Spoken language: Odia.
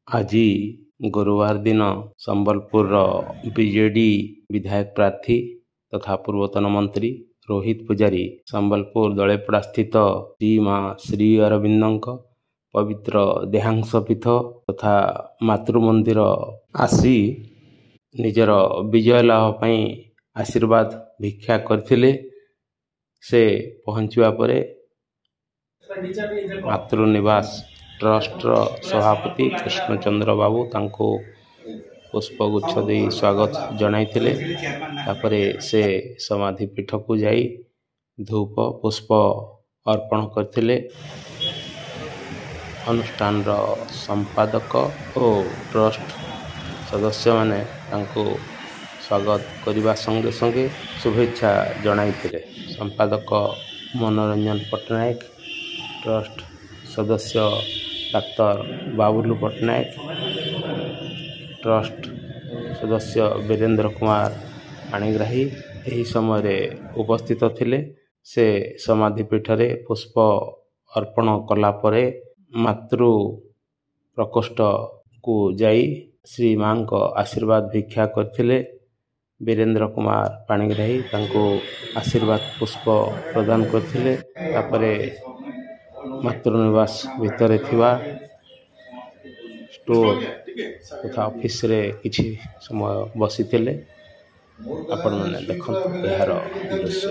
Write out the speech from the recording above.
ଆଜି ଗୁରୁବାର ଦିନ ସମ୍ବଲପୁରର ବିଜେଡି ବିଧାୟକ ପ୍ରାର୍ଥୀ ତଥା ପୂର୍ବତନ ମନ୍ତ୍ରୀ ରୋହିତ ପୂଜାରୀ ସମ୍ବଲପୁର ଦଳେପଡ଼ା ସ୍ଥିତ ଶ୍ରୀ ମା ଶ୍ରୀ ଅରବିନ୍ଦଙ୍କ ପବିତ୍ର ଦେହାଂଶ ପୀଠ ତଥା ମାତୃମନ୍ଦିର ଆସି ନିଜର ବିଜୟ ଲାଭ ପାଇଁ ଆଶୀର୍ବାଦ ଭିକ୍ଷା କରିଥିଲେ। ସେ ପହଞ୍ଚିବା ପରେ ମାତୃନିବାସ ଟ୍ରଷ୍ଟର ସଭାପତି କୃଷ୍ଣଚନ୍ଦ୍ର ବାବୁ ତାଙ୍କୁ ପୁଷ୍ପଗୁଚ୍ଛ ଦେଇ ସ୍ୱାଗତ ଜଣାଇଥିଲେ। ତାପରେ ସେ ସମାଧି ପୀଠକୁ ଯାଇ ଧୂପ ପୁଷ୍ପ ଅର୍ପଣ କରିଥିଲେ। ଅନୁଷ୍ଠାନର ସମ୍ପାଦକ ଓ ଟ୍ରଷ୍ଟ ସଦସ୍ୟମାନେ ତାଙ୍କୁ ସ୍ୱାଗତ କରିବା ସଙ୍ଗେ ସଙ୍ଗେ ଶୁଭେଚ୍ଛା ଜଣାଇଥିଲେ। ସମ୍ପାଦକ ମନୋରଞ୍ଜନ ପଟ୍ଟନାୟକ, ଟ୍ରଷ୍ଟ ସଦସ୍ୟ ଡାକ୍ତର ବାବୁଲୁ ପଟ୍ଟନାୟକ, ଟ୍ରଷ୍ଟ ସଦସ୍ୟ ବୀରେନ୍ଦ୍ର କୁମାର ପାଣିଗ୍ରାହୀ ଏହି ସମୟରେ ଉପସ୍ଥିତ ଥିଲେ। ସେ ସମାଧିପୀଠରେ ପୁଷ୍ପ ଅର୍ପଣ କଲା ପରେ ମାତୃ ପ୍ରକୋଷ୍ଠକୁ ଯାଇ ଶ୍ରୀ ମାଙ୍କ ଆଶୀର୍ବାଦ ଭିକ୍ଷା କରିଥିଲେ। ବୀରେନ୍ଦ୍ର କୁମାର ପାଣିଗ୍ରାହୀ ତାଙ୍କୁ ଆଶୀର୍ବାଦ ପୁଷ୍ପ ପ୍ରଦାନ କରିଥିଲେ। ତାପରେ ମାତୃନିବାସ ଭିତରେ ଥିବା ଷ୍ଟୋର ତଥା ଅଫିସରେ କିଛି ସମୟ ବସିଥିଲେ। ଆପଣମାନେ ଦେଖନ୍ତୁ ଏହାର ଦୃଶ୍ୟ।